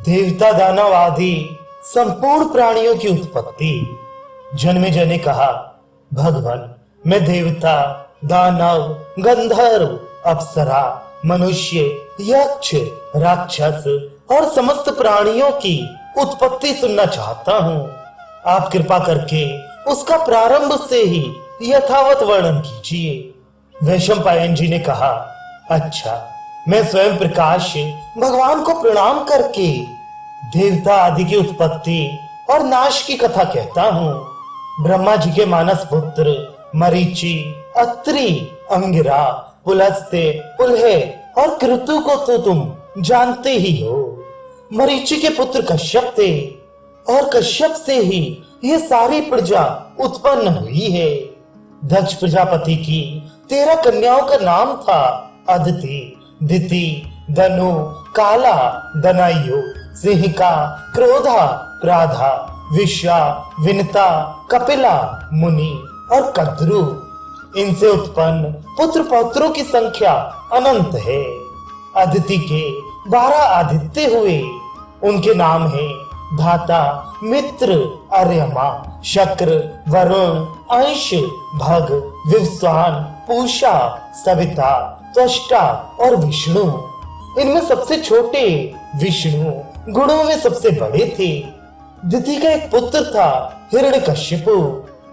देवता दानव आदि संपूर्ण प्राणियों की उत्पत्ति। जन्मेजय ने कहा, भगवान, मैं देवता, दानव, गंधर्व, अप्सरा, मनुष्य, यक्ष, राक्षस और समस्त प्राणियों की उत्पत्ति सुनना चाहता हूँ। आप कृपा करके उसका प्रारंभ से ही यथावत वर्णन कीजिए। वैशंपायन जी ने कहा, अच्छा, मैं स्वयं प्रकाश भगवान को प्रणाम करके देवता आदि की उत्पत्ति और नाश की कथा कहता हूँ। ब्रह्मा जी के मानस पुत्र मरीचि, अत्रि, अंगिरा, पुलस्त्य, पुलहे और कृतु को तो तुम जानते ही हो। मरीचि के पुत्र कश्यप थे और कश्यप से ही ये सारी प्रजा उत्पन्न हुई है। दक्ष प्रजापति की 13 कन्याओं का नाम था अदिति, दिति, धनु, काला, दनायु, सिंहिका, क्रोधा, राधा, विश्वा, विनता, कपिला, मुनि और कद्रु। इनसे उत्पन्न पुत्र पौत्रों की संख्या अनंत है। अदिति के 12 आदित्य हुए। उनके नाम है धाता, मित्र, अर्यमा, शक्र, वरुण, अंश, भग, विवस्वान, पूषा, सविता, त्वष्टा और विष्णु। इनमें सबसे छोटे विष्णु गुणों में सबसे बड़े थे। दिति का एक पुत्र था हिरण्यकश्यपु।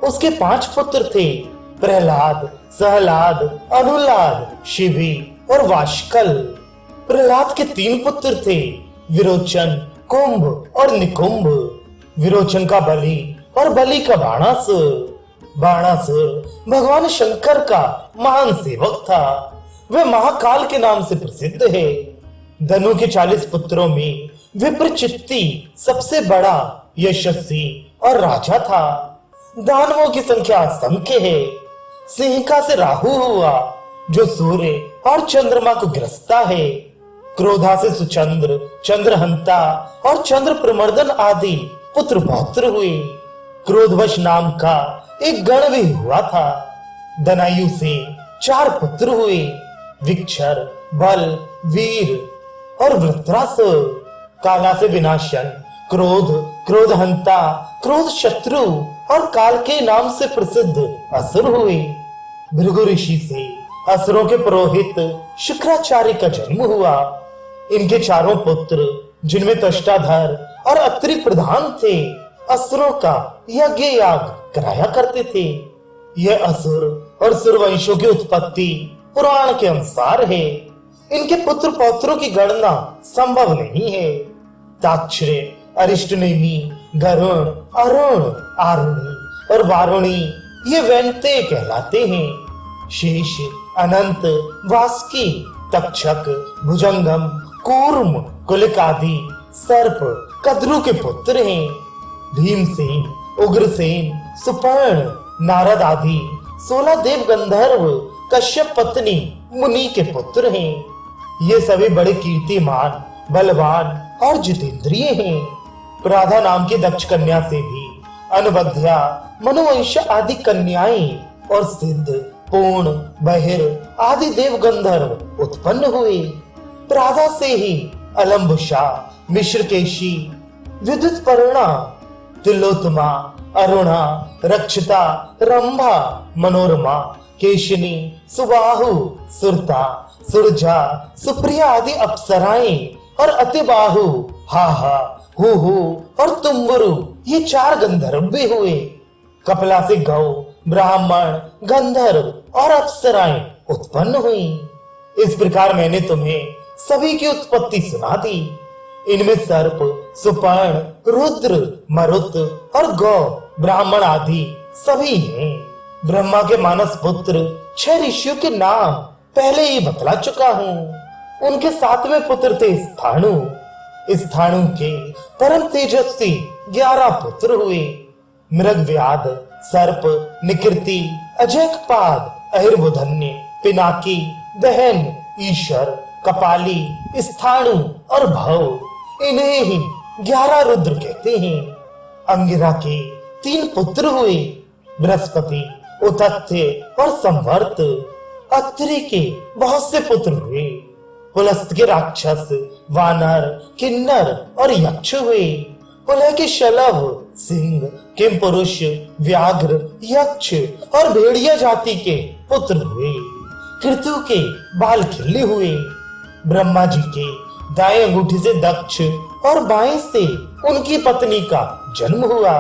उसके 5 पुत्र थे, प्रहलाद, सहलाद, अनुलाद, शिवी और वाष्कल। प्रहलाद के 3 पुत्र थे, विरोचन, कुंभ और निकुंभ। विरोचन का बलि और बलि का बाणासुर। बाणासुर भगवान शंकर का महान सेवक था। वह महाकाल के नाम से प्रसिद्ध है। धनु के 40 पुत्रों में विप्रचित्ति सबसे बड़ा, यशस्वी और राजा था। दानवों की संख्या असंख्य है। सिंहिका से राहु हुआ, जो सूर्य और चंद्रमा को ग्रसता है। क्रोधा से सुचंद्र, चंद्रहंता और चंद्र प्रमर्दन आदि पुत्र पौत्र हुए। क्रोधवश नाम का एक गण भी हुआ था। दनायु से 4 पुत्र हुए, विक्षर, बल, वीर और वृत्रासुर। काला से विनाशन, क्रोध, क्रोधहंता, क्रोध शत्रु और काल के नाम से प्रसिद्ध असुर हुए। भृगु ऋषि से असुरों के पुरोहित शुक्राचार्य का जन्म हुआ। इनके 4 पुत्र, जिनमें त्वष्टाधर और अत्रि प्रधान थे, असुरों का यज्ञ याग कराया करते थे। यह असुर और सुरवंशों की उत्पत्ति पुराण के अनुसार है। इनके पुत्र पौत्रों की गणना संभव नहीं है। ताक्षरे, अरिष्टनेमि, गरुण, अरुण, आरुणी और वारुणी ये वैन्ते कहलाते हैं। शेष, अनंत, वासुकी, तक्षक, भुजंगम, कूर्म, कुलिकादि, सर्प, कद्रु के पुत्र हैं। भीमसेन, उग्रसेन, सुपर्ण, नारद आदि 16 देव गंधर्व कश्यप पत्नी मुनि के पुत्र हैं। ये सभी बड़े कीर्तिमान, बलवान और जितेंद्रिय हैं। राधा नाम की दक्ष कन्या से भी अनवध्या, मनुवंश आदि कन्याएं और सिद्ध, पूर्ण, बहिर आदि देव गंधर्व उत्पन्न हुए। राधा से ही अलम्बुषा, मिश्रकेशी, विद्युतपर्णा, तिलोत्तमा, अरुणा, रक्षिता, रंभा, मनोरमा, केशिनी, सुबाहु, सुरता, सुरजा, सुप्रिया आदि अप्सराएं और अतिबाहु, हाहा, हु और तुम्बुरु ये 4 गंधर्व भी हुए। कपिला से गौ, ब्राह्मण, गंधर्व और अप्सराएं उत्पन्न हुई। इस प्रकार मैंने तुम्हें सभी की उत्पत्ति सुना दी। इनमें सर्प, सुपर्ण, रुद्र, मरुत और गौ, ब्राह्मण आदि सभी हैं। ब्रह्मा के मानस पुत्र 6 ऋषियों के नाम पहले ही बतला चुका हूँ। उनके 7वें पुत्र थे स्थाणु। स्थाणु के परम तेजस्वी 11 पुत्र हुए। मृगव्याध, सर्प, निकृति, अजैकपाद, अहिर्बुधन्य, पिनाकी, दहन, ईश्वर, कपाली, स्थाणु और भव। इन्हें ही 11 रुद्र कहते हैं। अंगिरा के 3 पुत्र हुए, बृहस्पति, उतथ्य और संवर्त। अत्रि के बहुत से पुत्र हुए। पुलस्त के राक्षस, वानर, किन्नर और यक्ष हुए। पुलह के शलभ, सिंह, किम पुरुष, व्याघ्र, यक्ष और भेड़िया जाति के पुत्र हुए। कृतु के बाल खिल्ली हुए। ब्रह्मा जी के दाएं अंगूठे से दक्ष और बाएं से उनकी पत्नी का जन्म हुआ।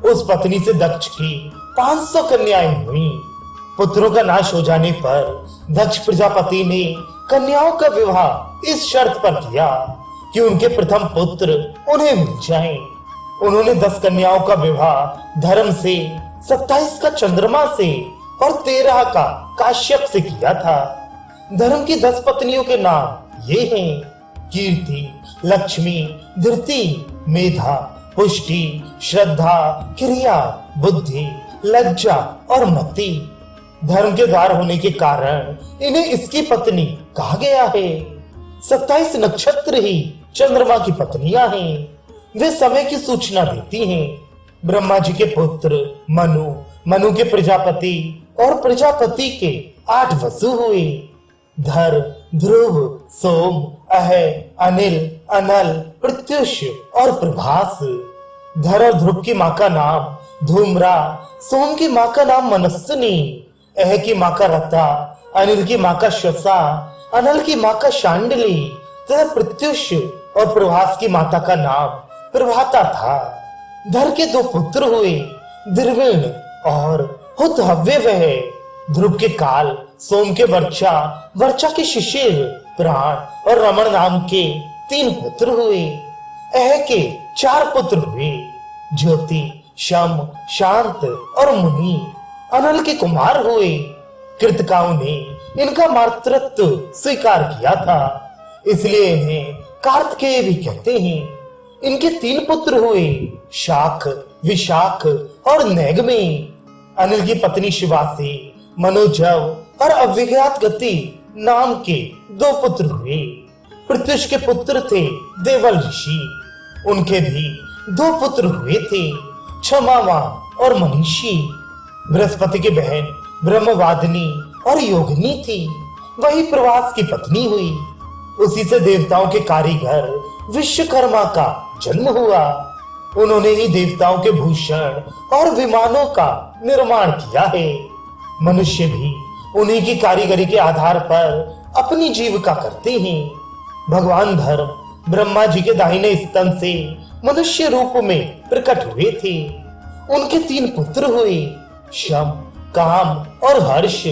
उस पत्नी से दक्ष की 500 कन्याएं हुई। पुत्रों का नाश हो जाने पर दक्ष प्रजापति ने कन्याओं का विवाह इस शर्त पर किया कि उनके प्रथम पुत्र उन्हें मिल जाएं। उन्होंने 10 कन्याओं का विवाह धर्म से, 27 का चंद्रमा से और 13 का काश्यप से किया था। धर्म की 10 पत्नियों के नाम ये हैं: कीर्ति, लक्ष्मी, धृति, मेधा, पुष्टि, श्रद्धा, क्रिया, बुद्धि, लज्जा और मति। धर्म के द्वार होने के कारण इन्हें इसकी पत्नी कहा गया है। 27 नक्षत्र ही चंद्रमा की पत्नियां हैं। वे समय की सूचना देती हैं। ब्रह्मा जी के पुत्र मनु, मनु के प्रजापति और प्रजापति के 8 वसु हुए: धर, ध्रुव, सोम, अह, अनिल, अनल, प्रत्युष और प्रभास। धर और ध्रुव की माँ का नाम धूम्रा, सोम की माँ का नाम मनस्विनी, अह की माँ का रता, अनिल की माँ का श्वसा, अनल की माँ का शांडली तथा प्रत्युष और प्रभास की माता का नाम प्रभाता था। धर के 2 पुत्र हुए, द्रविण और हुतहव्य वह। ध्रुव के काल, सोम के वर्चा, वर्चा के शिशिर, प्राण और रमण नाम के 3 पुत्र हुए। अह के 4 पुत्र हुए, ज्योति, शम, शांत और मुनि। अनल के कुमार हुए। कृतकाओं ने इनका मातृत्व स्वीकार किया था, इसलिए इन्हें कार्तिकेय भी कहते हैं। इनके 3 पुत्र हुए, शाख, विशाख और नैगमे। अनिल की पत्नी शिवा से मनोजव और अविज्ञात गति नाम के 2 पुत्र हुए। प्रत्युष के पुत्र थे देवल ऋषि, उनके भी 2 पुत्र हुए थे, क्षमावा और मनीषी। बृहस्पति की बहन ब्रह्मवादिनी और योगिनी थी, वही प्रवास की पत्नी हुई। उसी से देवताओं के कारीगर विश्वकर्मा का जन्म हुआ। उन्होंने ही देवताओं के भूषण और विमानों का निर्माण किया है। मनुष्य भी उन्हीं की कारीगरी के आधार पर अपनी जीविका करते हैं। भगवान धर्म ब्रह्मा जी के दाहिने स्तन से मनुष्य रूप में प्रकट हुए थे। उनके 3 पुत्र हुए, शम, काम और हर्ष।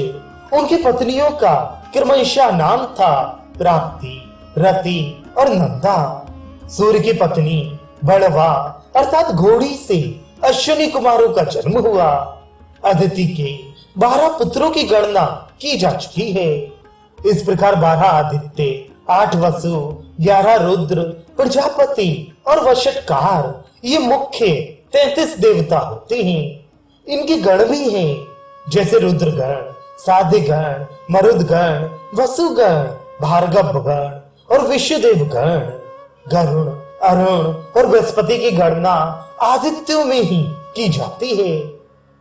उनकी पत्नियों का क्रमशः नाम था प्राप्ति, रति और नंदा। सूर्य की पत्नी बड़वा अर्थात घोड़ी से अश्विनी कुमारों का जन्म हुआ। अदिति के 12 पुत्रों की गणना की जा चुकी है। इस प्रकार 12 आदित्य, 8 वसु, 11 रुद्र, प्रजापति और वशटकार ये मुख्य 33 देवता होते हैं। इनके गण भी हैं, जैसे रुद्रगण, साध्यगण, मरुदगण, वसुगण, भार्गव गण और विश्वदेव गण। गरुण, अरुण और बृहस्पति की गणना आदित्यों में ही की जाती है।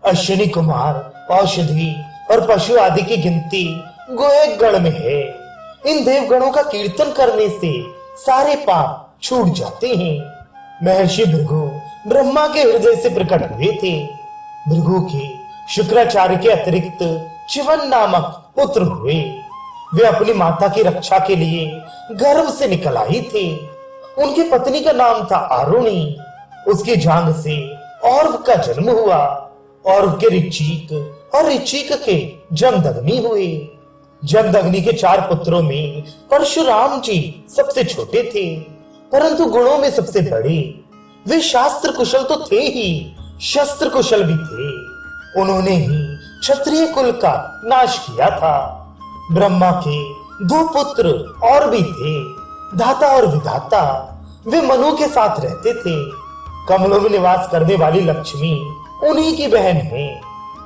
अश्विनी कुमार, औषधि और पशु आदि की गिनती गोयक गण में है। इन देवगणों का कीर्तन करने से सारे पाप छूट जाते हैं। महर्षि भृगु ब्रह्मा के हृदय से प्रकट हुए थे। भृगु के शुक्राचार्य के अतिरिक्त चिवन नामक पुत्र हुए। वे अपनी माता की रक्षा के लिए गर्भ से निकल आई थे। उनकी पत्नी का नाम था आरुणी। उसकी जांग से और्व का जन्म हुआ। और्व के ऋचीक और ऋचीक के जमदग्नि हुए। जमदग्नि के 4 पुत्रों में परशुराम जी सबसे छोटे थे, परंतु गुणों में सबसे बड़े। वे शास्त्र कुशल तो थे ही, शस्त्र कुशल भी थे। उन्होंने ही क्षत्रिय कुल का नाश किया था। ब्रह्मा के 2 पुत्र और भी थे, धाता और विधाता। वे मनु के साथ रहते थे। कमलों में निवास करने वाली लक्ष्मी उन्हीं की बहन है।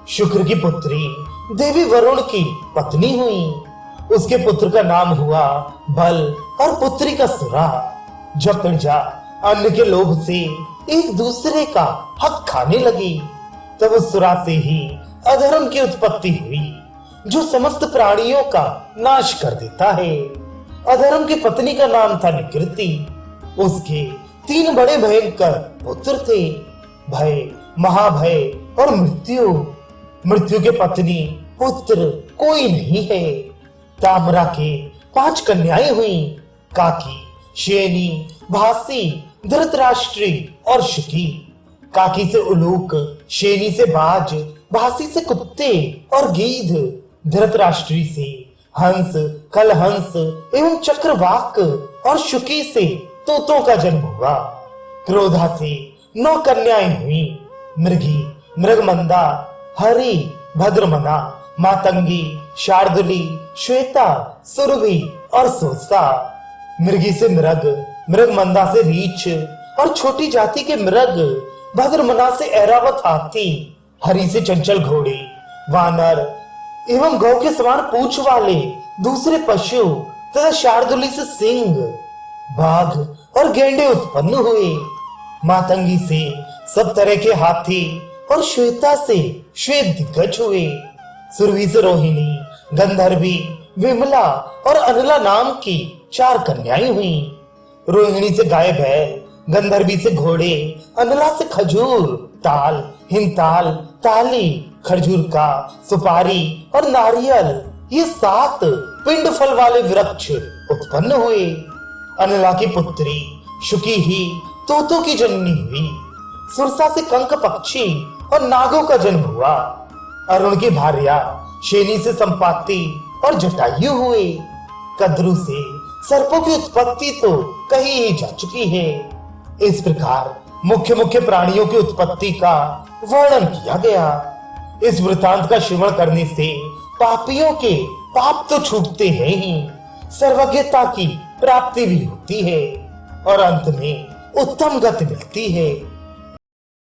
शुक्र की पुत्री देवी वरुण की पत्नी हुई। उसके पुत्र का नाम हुआ बल और पुत्री का सुरा। जब प्रजा अन्न के लोभ से एक दूसरे का हक खाने लगी, तब उस सुरा से ही अधर्म की उत्पत्ति हुई, जो समस्त प्राणियों का नाश कर देता है। अधर्म की पत्नी का नाम था निकृति। उसके 3 बड़े भयंकर पुत्र थे, भय, महाभय और मृत्यु। मृत्यु के पत्नी पुत्र कोई नहीं है। ताम्रा के 5 कन्याएं हुई, काकी, शेनी, भासी, धृतराष्ट्री और शुकी। काकी से उलूक, शेनी से बाज, भासी से कुत्ते और गीध, धृतराष्ट्री से हंस, कलहंस एवं चक्रवाक और शुकी से तोतों का जन्म हुआ। क्रोधा से 9 कन्याएं हुई, मृगी, मृगमंदा, हरि, भद्रमना, मातंगी, शार्दुली, श्वेता, सुरभि और सोसा। मृगी से मृग, मृगमंदा से रीछ और छोटी जाति के मृग, भद्रमना से ऐरावत हाथी, हरि से चंचल घोड़े, वानर एवं गौ के समान पूंछ वाले दूसरे पशु तथा शार्दुली से सिंह, बाघ और गेंडे उत्पन्न हुए। मातंगी से सब तरह के हाथी और श्वेता से श्वेत दिग्गज हुए। सुरभि से रोहिणी, गंधर्वी, विमला और अनला नाम की 4 कन्याएं हुई। रोहिणी से गाय बैल, गंधर्वी से घोड़े, अनला से खजूर, ताल, हिमताल, ताली, खजूर का, सुपारी और नारियल, ये 7 पिंड फल वाले वृक्ष उत्पन्न हुए। अनला की पुत्री शुकी ही तोतों की जननी हुई। सुरसा से कंक पक्षी और नागों का जन्म हुआ। अरुण की भार्या शेनी से संपाति और जटायु हुए। कद्रु से सर्पों की उत्पत्ति तो कही ही जा चुकी है। इस प्रकार मुख्य मुख्य प्राणियों की उत्पत्ति का वर्णन किया गया। इस वृतांत का श्रवण करने से पापियों के पाप तो छूटते हैं ही, सर्वज्ञता की प्राप्ति भी होती है और अंत में उत्तम गति मिलती है।